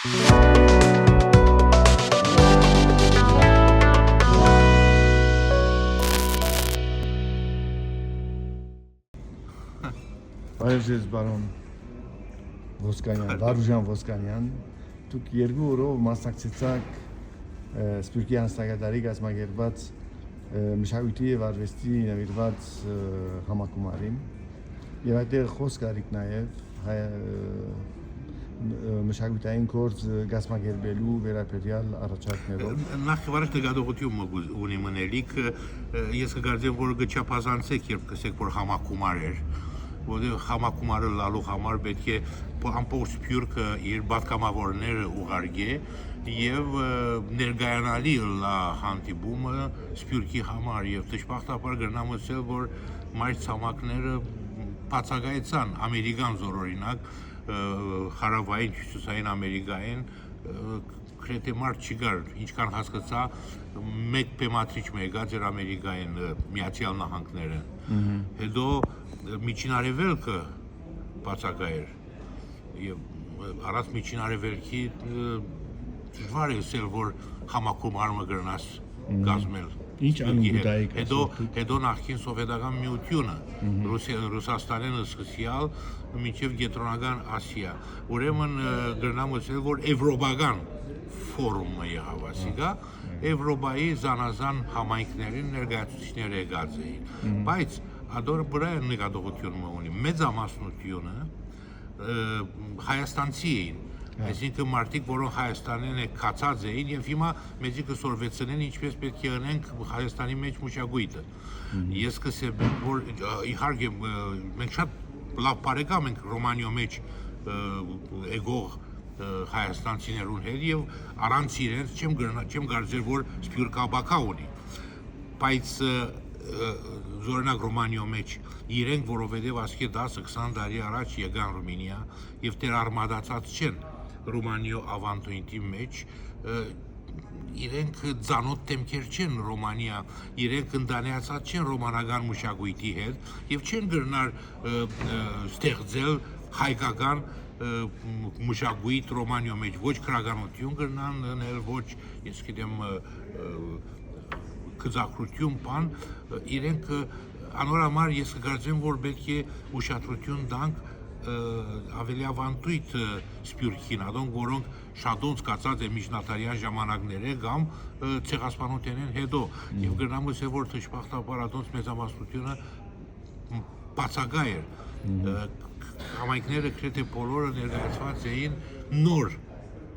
Այժմ բարոն Ոսկանյան, Վարուժան Ոսկանյան, դուք երկու օրով մասնակցեցաք Սփյուռքի անձնագետարի կազմակերպված մշակույթի եւ արվեստի նվիրված համակարգին եւ այդտեղ խոսք արիք նաեւ մշակութային գործ կազմակերպելու վերաբերյալ առաջարկներով նախ եւ առաջ նկատողություն ունի մնելիք ես կգարձեմ որ գչափազանցեք երբ կսեք որ համակարգ էր որը համակարգը լալու համար պետք է ամբողջ Սփյուռքը իր պատգամավորները ուղարկի եւ ներկայանալի լա հանդիպումը Սփյուռքի համար եւ դժբախտաբար գնամսել որ մայր ցամաքները բացակայեցան ամերիկան զորօրինակ հարավային հյուսիսային ամերիկային քրեթե մարդ չկար ինչքան հասկացա մեկ բեմադրիչ եկած էր ամերիկային միացյալ նահանգները հետո միջին արևելքը բացակայեր եւ առանց միջին արևելքի դժվար է ասել որ համակարգը կգրնաս կազմել ինչ անգուտայիք հետո նախքին սովետական միությունը Ռուսաստանն սկսյալ մինչև Կենտրոնական Ասիա ուրեմն գրնամ ասել որ եվրոպական ֆորումը եղավ ասիկա Եվրոպայի զանազան համայնքներին ներկայացուցիչներ եկած էին բայց ադորը բրա նկատողություն ունի մեծամասնությունը հայաստանցի էին այսինքն մարդիկ որոնք Հայաստանին կացած էին եւ հիմա մեջի կսորվեցնեն ինչպես պետք է անենք Հայաստանի մեջ մշակույթը ես կսեմ որ իհարկե մենք շատ լավ բարեկամ ենք Ռոմանիո մեջ եկող հայաստանցիներուն հետ եւ առանց իրենց չեմ կարծեր որ սփյուռքաբակա ունի բայց զորնակ Ռոմանիո մեջ իրենք որովհետև ասկե 10-20 տարի առաջ եկան Ռումինիա եւ դեր արմադացած չեն Ռոմանիո ավանտույնի մեջ իրենք ծանոթ դեմքեր չեն Ռոմանիա իրենք ընդանյացած չեն ռոմանական մշակույթի հետ եւ չեն գրնար ստեղծել հայկական մշակույթ Ռոմանիո մեջ ոչ քրագանություն գրնան նել ոչ ես գիտեմ կզակրություն բան իրենք անորամար ես կգործեմ որ պետք է ուշադրություն տանք ավելի ավանդույթ Սփյուռքին ադոնք որոնք շատոնց կացած է միջնադարյան ժամանակները կամ ցեղասպանությունեն հետո եւ գրնամ ասել որ դժբախտաբար ադոնց մեծամասնությունը բացակայ էր համայնքները քրեթե բոլորը ներկայացված էին նոր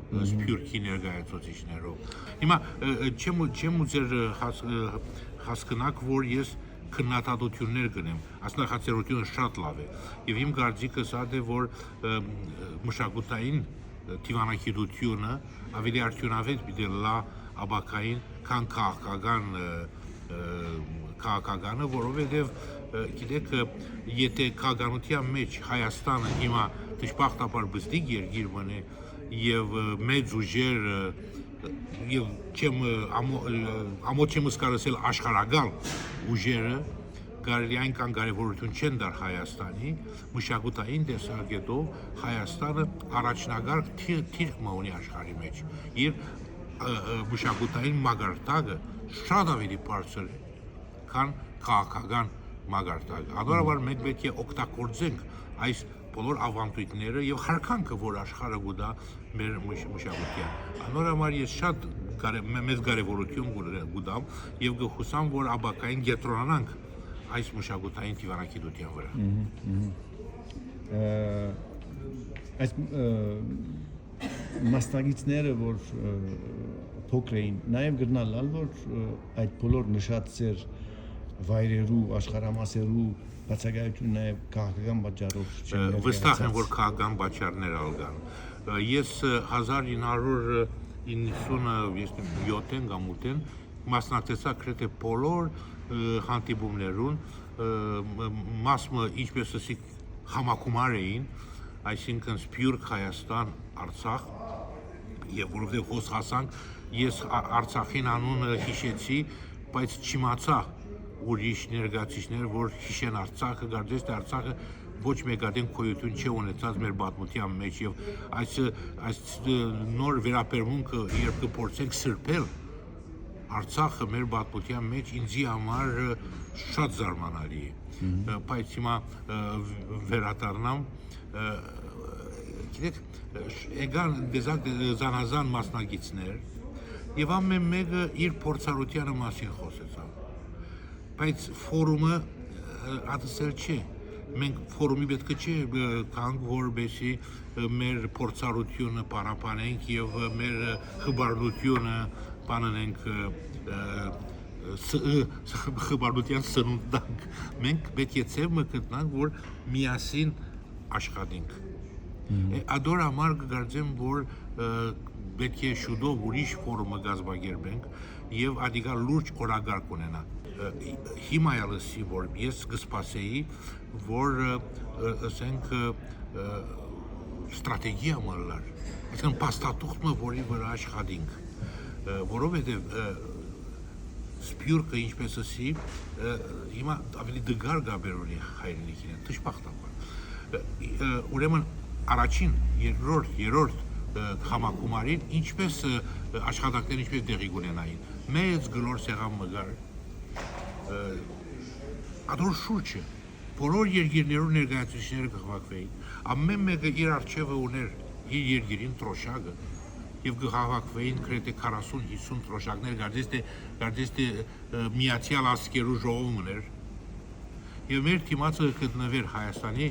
Սփյուռքի ներկայացուցիչներով հիմա չեմ ուզեր հասկանաք որ ես քննադատություններ գնեմ ասնախացերությունը շատ լավ է եւ իմ կարծիքս ա դե որ մշակութային դիվանագիտությունը ավելի արդյունավետ պիտի լա աբակային քան քաղաքականը որովհետեւ գիտեք եթե քաղաքանության մեջ Հայաստանը հիմա դժբախտաբար բստիկ երկիր մնե եւ մեծ ուժեր եւ ամոթ չեմ սկսել աշխարհական ուժերը կարելի այնքան կարևորություն չեն դար Հայաստանի մշակութային տեսակետով Հայաստանը առաջնագար թիրք ունի աշխարհի մեջ իր մշակութային մագարտակը շատ ավելի բարձր է քան քաղաքական մագարտակը ադորաբար մենք պետք է օգտագործենք այս բոլոր ավանդույթները եւ հարկանքը որ աշխարհը գուտա մեր մշակութին անորամար ես շատ մեծ կարևորություն գուտամ եւ գխուսամ որ աբակային գետրոնանանք այս մշակութային դիվանագիտության վրա այս մասնագետները որ փոքր էին նաեւ գտնալ որ այդ բոլոր նշած ծեր վայրերու աշխարհամասերու բացակայություն նաև քաղաքական պատճառով չեն վստահ եմ որ քաղաքական պատճառներ ալգան ես 1997-ին կամ 8-ին մասնակցեցա քրեթե բոլոր հանդիպումներուն մասը ինչպես ասի համակարգ էին այսինքն Սփյուռք Հայաստան Արցախ եւ որովհետեւ խոս հասանք ես Արցախին անունը հիշեցի բայց չիմացա ուրիշ ներկայացուցիչներ որ հիշեն Արցախը գարդես թե Արցախը ոչ մեկադեն գոյություն չի ունեցած մեր պատմության մեջ եւ այս նոր վերաբերմունքը երբ կփորձենք սրբել Արցախը մեր պատմության մեջ ինձի համար շատ զարմանալի է բայց հիմա վերադառնամ գիտեք եկան դեզակ զանազան մասնագետներ եւ ամեն մեկը իր փորձառությանը մասին խոսեցավ բայց ֆորումը ադսել չի մենք ֆորումի պետք չէ կանք որբեսի մեր փորձառությունը պարապանենք եւ մեր խբարդությունը բանանենք խբարդության սնունդ մենք պետք է ցեվը գտնանք որ միասին աշխատենք ադոր համար կգարձեմ որ պետք է շուտով ուրիշ ֆորումը գազբագերբենք եւ ադիգա լուրջ օրագարկ ունենա հիմա ելսի որ ես կսպասեի որ ասենք ստրատեգիա մալար այսինքն փաստաթուղթը որի վրա աշխատենք որովհետեւ սպյուրքը ինչպես ասի հիմա ավելի դգար գաբեր ունի հայրենիքին դժբախտաբար ուրեմն առաջին երրորդ համակումարին ինչպես աշխատանքները ինչպես դեղի ունենային մեծ գլոր սեղան մգար ադոր շուրջը բոլոր երկիրներու ներկայացուցիչները կհավաքվեին ամեն մեկը իր արժեվը ուներ իր երկիրին տրոշակը եւ կհավաքվեին գրեթե 40-50 տրոշակներ գարդես թե միացյալ ազգերու ժողովում ուներ եւ մեր թիմացը գտնվեր Հայաստանի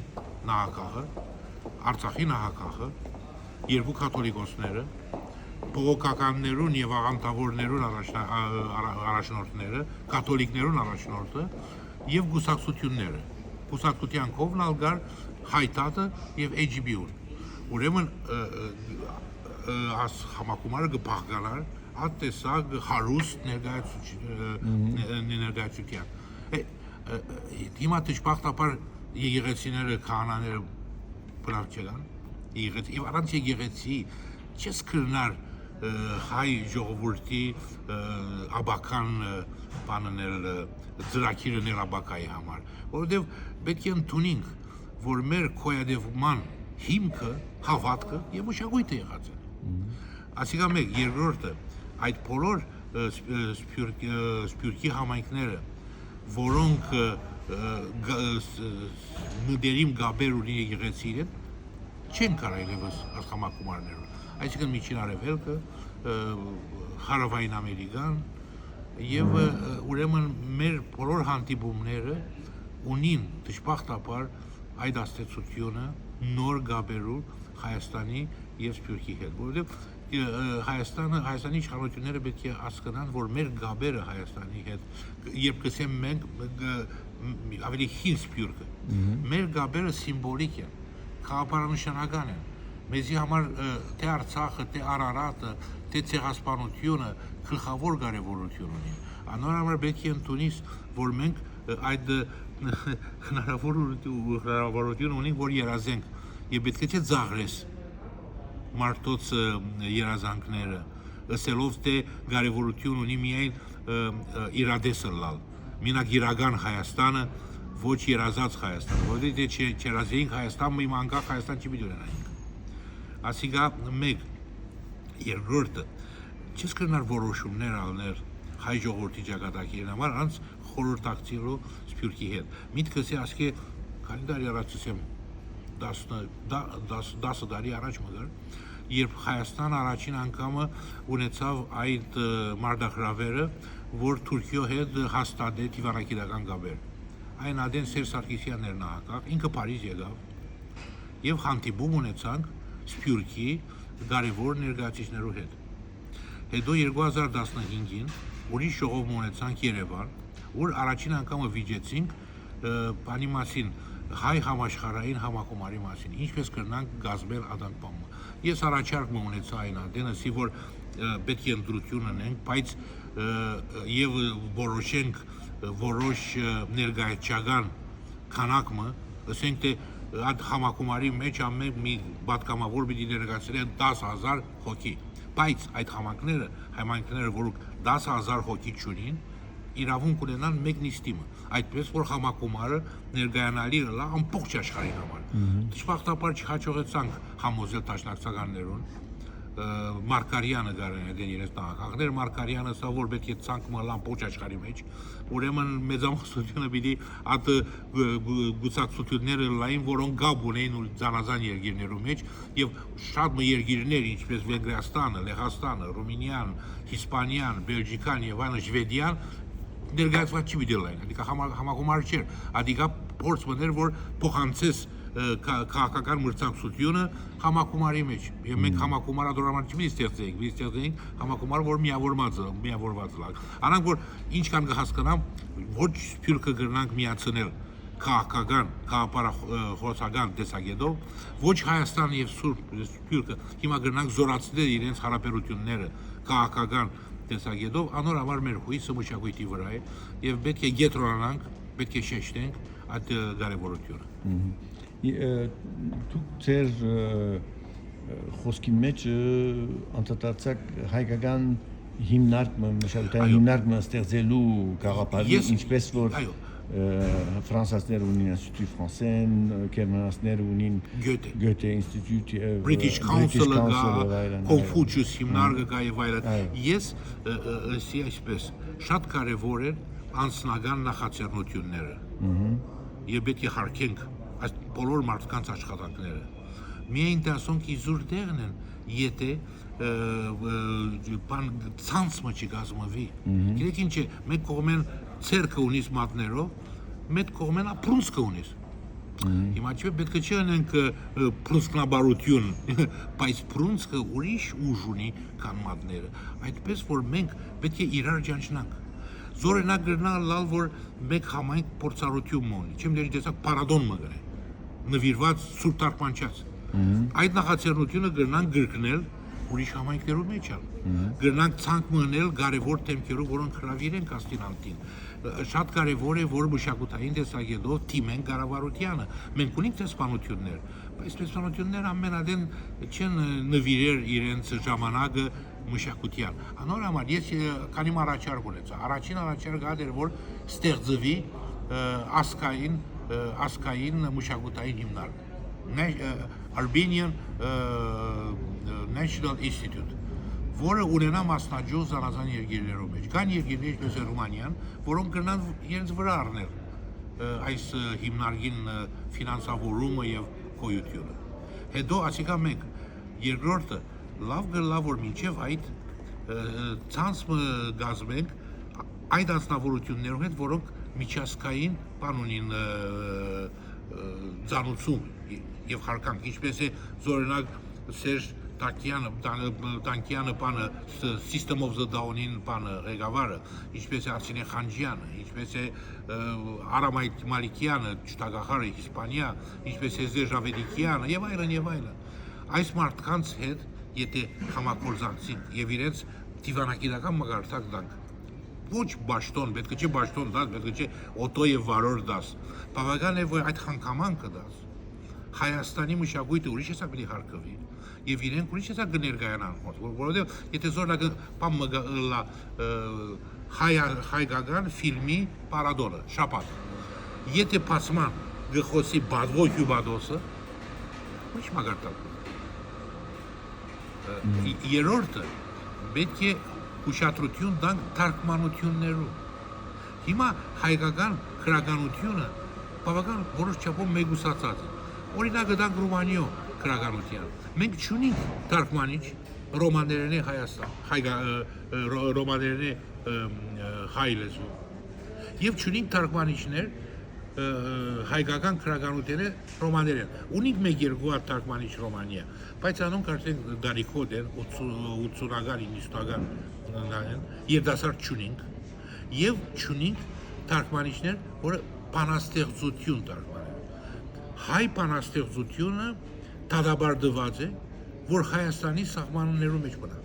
նահանգահը Արցախի նահանգահը երկու կաթոլիկոսները բողոքականներուն եւ աղանդավորներուն առաջնորդները կաթոլիկներուն առաջնորդը եւ գուսակցությունները գուսակցության կողմնալգար հայտատը եւ HB-ուն ուրեմն համակումարը կփախկանար ատեսակ հարուստ ներկայացության հիմա դժբախտաբար եկեղեցիները քահանաները բնավ չկան եւ առանց եկեղեցի չես կրնար հայ ժողովրդի աբական բանանել ծրագիրներ աբակայի համար որովհետեւ պետք է ընդունենք որ մեր կոյադևման հիմքը հավատքը եւ մշակույթը եղած է ասիկա մեկ երկրորդը այդ բոլոր սպյուրքի համայնքները որոնք նդերիմ գաբեր ունի եկեղեցին չեն կարող եւս համակումարներով այսինքն միջին արևելքը հարավային ամերիկան եւ ուրեմն մեր բոլոր հանդիպումները ունին դժբախտաբար այդ աստեցությունը նոր գաբերու Հայաստանի եւ Սփյուռքի հետ որովհետեւ Հայաստանի իշխանությունները պետք է հասկանան որ մեր գաբերը Հայաստանի հետ երբ կսեմ մենք ավելի հին Սփյուռքը մեր գաբերը սիմվոլիկ են քաղաքականական են մեզի համար թե Արցախը թե Արարատը թե ցեղասպանությունը գլխավոր կարևորություն ունի անոր համար պետք է ընդունիս որ մենք այդ հնարավորություն ունենք որ երազենք եւ պետք է ծաղրես մարդոց երազանքները ասելով թե կարևորություն ունի միայն իրադեսը լալ մինակ իրական Հայաստանը ոչ երազած Հայաստան որովհետեւ չերազեինք Հայաստան մի անկախ Հայաստան չի պիտի ունենայինք ասիկա մեկ երկրորդը չես կրնար որոշումներ ալներ հայ ժողովրդի ճակատագիրն համար անց խորհրդակցելու Սփյուռքի հետ միտքս է ասկե քանի տարի առաջ ասեմ 10 տարի առաջ մգար երբ Հայաստանը առաջին անգամը ունեցավ այդ մարտահրավերը որ Թուրքիո հետ հաստատեց դիվանագիտական գաբեր այն ադեն Սերժ Սարգսյանն էր նահանգակ ինքը Փարիզ եկավ եւ հանդիպում ունեցանք Սփյուռքի կարևոր ներկայացուցիչներու հետ հետո 2015-ին ուրիշ ժողով ունեցանք Երևան որ առաջին անգամը վիճեցինք բանի մասին հայ համաշխարհային համակումարի մասին ինչպես կրնանք գազբել ադանպամը ես առաջարկ ունեցա այն ադենսի որ պետք է ընտրություն ունենք բայց եւ որոշենք որոշ ներկայացական քանակը ասենք թե այդ համակումարի մեջ ամեն մի պատգամավոր պիտի ներկայացնեն 10000 հոգի բայց այդ համայնքները որոնք 10000 հոգի չունին իրավունք ունենան մեկ նիստիմը, այդպես որ համակոմարը ներկայանալի լա ամբողջ աշխարհի համար։ Դժբախտաբար չհաջողեցանք համոզել դաշնակցականներուն Մարկարյանը գարեն դեն իրենց նախագահներ Մարկարյանը սա որ պետք է ցանկ մալ ամբողջ աշխարհի մեջ ուրեմն մեծամասնությունը պիտի այդ գուցակցությունները լայն որոնք գաբ ունեն ու ցանազան երկիրներու մեջ եւ շատ երկիրներ ինչպես Վենգրիաստանը, Լեհաստանը, Ռումինիան, Իսպանիան, Բելգիկան եւ այլն Շվեդիան ներկայացված չի պիտի լայն, դիքա համագումար չէր, ադիքա փորձ մներ որ փոխանցես քաղաքական մրցակցությունը համակումարի մեջ եւ մենք համակումարադրամար չմիստեղծենք համակումար որ միավորված լա անանք որ ինչ կան կհասկանամ ոչ սփյուռքը գրնանք միացնել քաղաքական քաղաքապարախոսական տեսակետով ոչ Հայաստանը եւ սփյուռքը հիմա գրնանք զորացնել իրենց հարաբերությունները քաղաքական տեսակետով անոր համար մեր հույսը մշակույթի վրա է եւ պետք է գետրոնանանք պետք է շեշտենք այդ կարեւորությունը դուք ձեր խոսքի մեջ անդրադարձակ հայկական հիմնարկը մշակութային հիմնարկը ստեղծելու գաղափարի ինչպես որ ֆրանսիացիները ունին Institut Français, գերմանացիները ունին Goethe Institute, British Council-ը, Confucius հիմնարկը կա եւ այլն։ Ես այսպես շատ կարեւոր է անձնական նախաձեռնությունները։ Եվ պետք է հարգենք այս բոլոր մարդկանց աշխատանքները։ Միայն դասոնք իզուր տեղն են, եթե բան ցանցը չգազմվի։ Գիտեք ինչ է, մեկ կողմեն ցերկը ունիս մատներով, մեկ կողմեն ապրունցքը ունիս։ Հիմա չէ պետք է չանենք պրունցքնաբարություն, բայց պրունցքը ուրիշ ուժ ունի քան մատները։ Այդպես որ մենք պետք է իրար ճանչնանք։ Զորենակ գրնալ լալ որ մեկ համայնք փորձառություն ունի։ Չեմ դերի տեսակ պարադոն մը գրե։ Նվիրված սուրբ թարգմանչած։ Այդ նախաձեռնությունը գրնանք գրկնել ուրիշ համայնքներում մեջ ալ։ Գրնանք ցանկ մնել կարևոր թեմքերով, որոնք հրավիրեն կաստինանտին։ Շատ կարևոր է որ մշակութային տեսակետով թիմեն կառավարությանը։ Մենք ունենք տեսփանություններ, բայց տեսփանությունները ամենադեն չեն նվիրեր իրենց ժամանակը մշակության։ Անոր համար ես քանի առաջարկ ունեցա։ Առաջին առաջարկը էր որ ստեղծվի ասկային մշակութային հիմնարկ Albanian National Institute, որը ունենա մասնաճյուղ զանազան երկիրներով մեջ։ Կան երկիրներ ինչպես Ռումանիան, որոնք կրնան իրենց վրա առնել այս հիմնարկին ֆինանսավորումը եւ գոյությունը։ Հետո ասիկա մեկ, երկրորդը լավ որ մինչև այդ ցանցը գազմենք այդ անձնավորություններով հետ, որոնք միջազգային բան ունին ցանուցում եւ հարկանք, ինչպես է զորենակ Սերժ Տանկյանը բանը System of the Down-ին բանը ղեկավարը, ինչպես է Արսենե Խանջյանը, ինչպես է Արամ Մալիկյանը, ճշտագախարը Իսպանիա, ինչպես է Սերժ Ավետիքյանը եւ այլն։ Այս մարդկանց հետ եթե համագործակցենք եւ իրենց դիվանագիտական մագարտակ տանք ոչ ճաշտոն, պետք է ճաշտոն դաս, պետք է չէ օտո եւ վարոր դաս։ Բավական է որ այդ խանգամանքը դաս։ Հայաստանի մշակույթը ուրիշ հեսա պիտի հարկվի եւ իրենք ուրիշ հեսա կներկայանան, որովհետեւ եթե զորնակ բան մգլա հայկական ֆիլմի պարադոնը շապատ։ Եթե փասման գխոսի բադվո հյուբադոսը ոչ մագարտակ։ Երրորդը պետք է ուշադրություն տանք թարգմանություններում։ Հիմա հայկական քրագանությունը բավական որոշ չափով մեգուսացած է։ Օրինակ դանք Ռումանիո քրագանության։ Մենք չունենք թարգմանիչ ռոմաներենի Հայաստան, ռոմաներենի հայ լեզու։ Եվ չունենք թարգմանիչներ հայկական քրագանությունը ռոմաներեն։ Ունենք մեկ-երկու հատ թարգմանիչ Ռոմանիա, բայց անոնք արդեն դարիքոտ են 80-ական, 90-ական երդասարդ չունենք եւ չունենք թարգմանիչներ, որը բանաստեղծություն թարգմանեն։ Հայ բանաստեղծությունը դադարդված է, որ Հայաստանի սահմաններում մեջ մնա։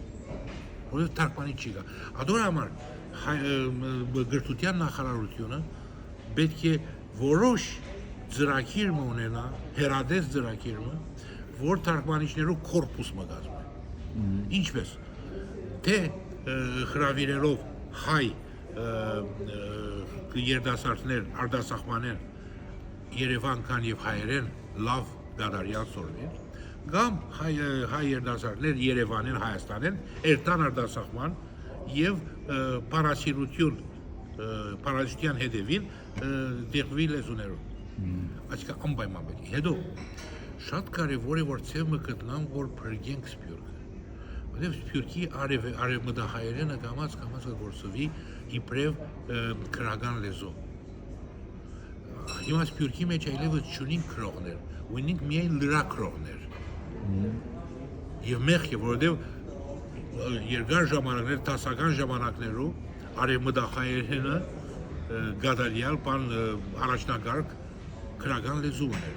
Որովհետեւ թարգմանիչ չկա։ Ադոր համար գրթության նախարարությունը պետք է որոշ ծրագիր ունենա, հերադես ծրագիր, որ թարգմանիչներու կորպուս մգազմի։ Ինչպես թե հրավիրելով հայ երդասարտներ արտասահմանեն Երևան կան եւ հայերեն լավ դադարյալ սորվեն կամ հայ երդասարտներ Երևանեն Հայաստանեն երթան արտասահման եւ պարասիտյան հետևին դեղվի լեզուներով այսինքն անպայման պետք է հետո շատ կարևոր է որ ցեմը գտնան որ բրգենք սփյուռքը որտեղ սփյուռքի արևմտահայերենը կամած գործովի իբրև քրական լեզու հիմա սփյուռքի մեջ այլևս չունենք քրողներ ունենք միայն լրակրողներ եւ մեղք է որովհետեւ երկար ժամանակներ տասական ժամանակներով արևմտահայերենը գադարյալ բան առաջնակարգ քրական լեզու ուներ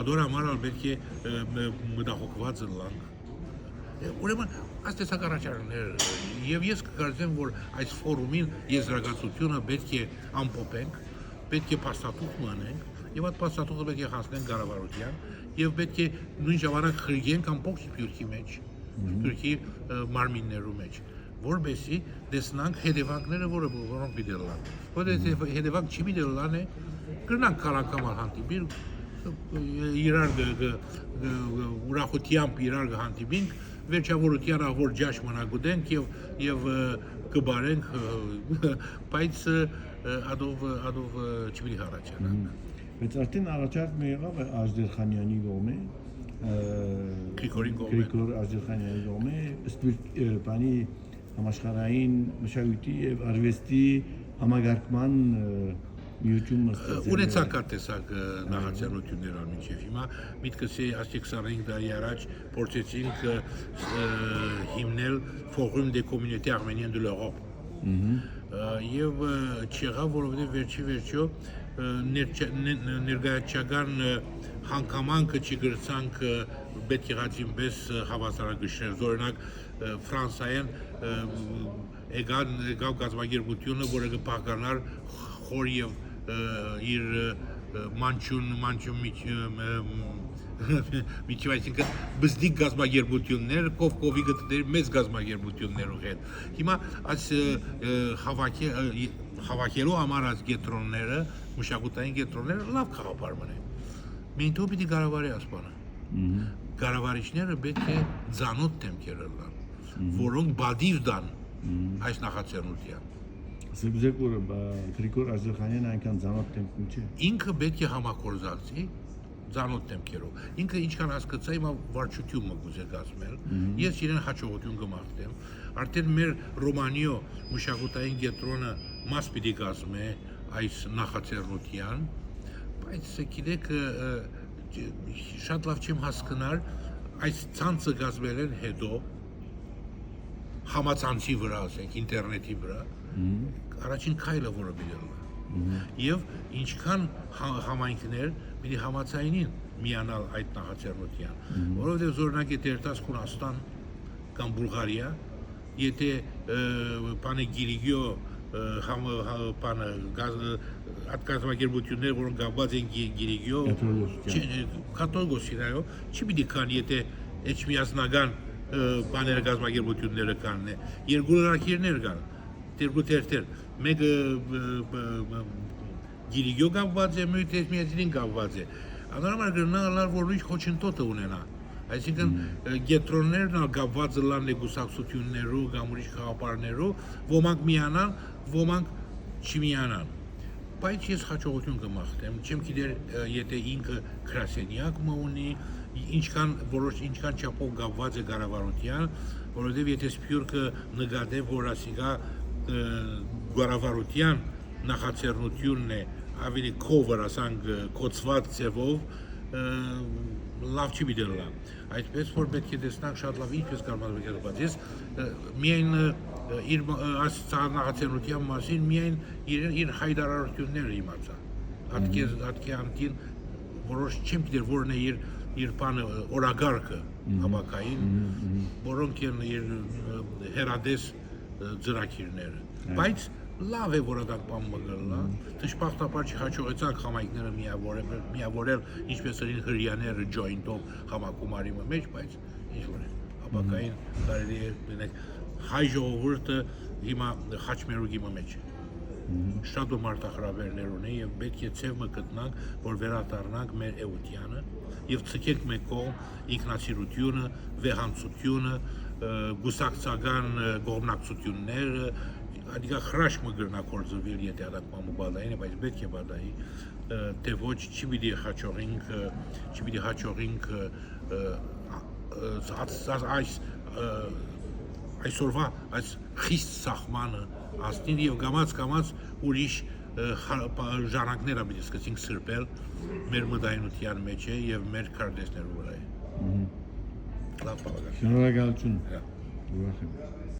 Ador amaral belki մտահոգված լանք ուրեմն այս տեսակարարներ եւ ես կկարծեմ որ այս ֆորումին եզրակացությունը պետք է ամփոփենք պետք է փաստաթուղթ մնանք եւ այդ փաստաթուղթը պետք է հասնենք կառավարության եւ պետք է նույն ժամանակ խրգենք ամբողջ Սփյուռքի մեջ Սփյուռքի մարմիններու մեջ որբեսի տեսնանք հետևանքները որոնք պիտի լան որովհետեւ հետևանք չի պիտի լան է կրնանք քարակամալ հանդիպել իրար ուրախությամբ իրար հանդիպենք վերջավորության ահոր ջաշ մնագուտենք եւ կբարենք բայց ադով չպիտի հարաճանանք բայց արդեն առաջարկը եղավ Աժդերխանյանի կողմէ Գրիգոր Աժդերխանյանի կողմէ բանի համաշխարհային մշակույթի եւ արվեստի համագարկման Ունեցանք տեսակ նախաձեռնություններ անմիջև հիմա միտքս է ասի 25 տարի առաջ փորձեցինք հիմնել Forum des communautés arméniennes de l'Europe եւ չեղավ որովհետեւ վերջիվերջո ներգայացական հանգամանքը չգրցանք պետք եղածին պես հավասարակշռել օրինակ Ֆրանսիան եկավ գազագերբությունը որը կփականար խոր եւ իր մանչուն միջավայրի բզդիկ գազագերբություններ կովկովի գտներ մեծ գազագերբություններով հետ հիմա այս հավաքելու համար այս գետրոնները մշակութային գետրոնները լավ խաղապարման են մենք դու պիտի կառավարի ասպանը կառավարիչները պետք է ցանոթ դեմքեր լան որոնք բադիվ դան այս նախաձեռնության Սեբզեկորը Գրիգոր Աժդերխանյանը այնքան ցանոթ դեմքն չէ ինքը պետք է համակորզացի ցանոթ դեմքերով ինքը ինչքան հասկացա հիմա վարչությունը գուզե գազմել ես իրեն հաջողություն կմաղթեմ արդեն մեր Ռոմանիո մշակութային կենտրոնը մաս պիտի գազմե այս նախաձեռնության բայց գիտեք շատ լավ չեմ հասկնար այս ցանցը գազմելեն հետո համացանցի վրա ասենք ինտերնետի վրա առաջին քայլը որը պիտի լինի եւ ինչքան համայնքներ պիտի համացայինին միանալ այդ նախաձեռնության որովհետեւ օրինակ երթաց Հունաստան կամ Բուլղարիա եթե բանը Գիրիգիո բանը ատկազմակերպություններ որոնք գաբված են Գիրիգիո կաթողիկոսինայո չի պիտի կան եթե էջմիածնական բաները գազագերբությունները կանն է երկու լրակիրներ կան երկու թերթեր մեկը Գիրիգիո գաբված է մյուսը էջմիածնին գաբված է անորոշ գնալար որ ինչ խոչընդոտը ունենա այսինքն գետրոններն գաբված լան նեգոսակցություններով կամ ուրիշ խաղապարներով ոմանք միանան ոմանք չմիանան բայց ես հաջողություն կմաղթեմ չեմ գիտեր եթե ինքը քրասենյակ ունի ինչքան չափով գաբված է կառավարության որովհետև եթե Սփյուռքը նկատե որ ասիկա կառավարության նախաձեռնությունն է ավելի կովեր ասանք կոծված ձևով լավ չի դիտելա այդպես որ պետք է տեսնանք շատ լավ ինչպես կարող է կերպած ես միայն իր նախաձեռնության մասին միայն իր հայտարարությունները իմացա հատկի անտին որոշ չեմ գիտեր որն է իր բանը օրագարկը համակային որոնք են իր հերադես ծրագիրները բայց լավ է որ այդ բան մգլա դժբախտաբար չհաջողեցանք համայնքները միավորել ինչպես էին հրյաները ջոինտով համակումարի մեջ բայց ինչ որ է համակային կարելի է հայ ժողովուրդը հիմա խաչմերուկի մեջ շատ ու մարտահրավերներ ունի եւ պետք է ցեվը գտնանք, որ վերադառնանք մեր էությանը եւ ցկենք մեկ կողմ ինքնասիրությունը, վեհանցությունը, գուսակցական գոհնակցությունները, adică հրաշք մը գրնա կորձվել եթե ադակ մամուբալային, բայց պետք է բադայի թե ոչ չի պիտի հաճողինք այսօրվա այս խիստ սահմանը ասնին եւ գամած ուրիշ ժանանքները պիտի սկսենք սրբել մեր մտայնության մեջ է եւ մեր քարտեզներու վրա է։ Լավ բաղ։ Շնորհակալություն։ Ուրախ եմ։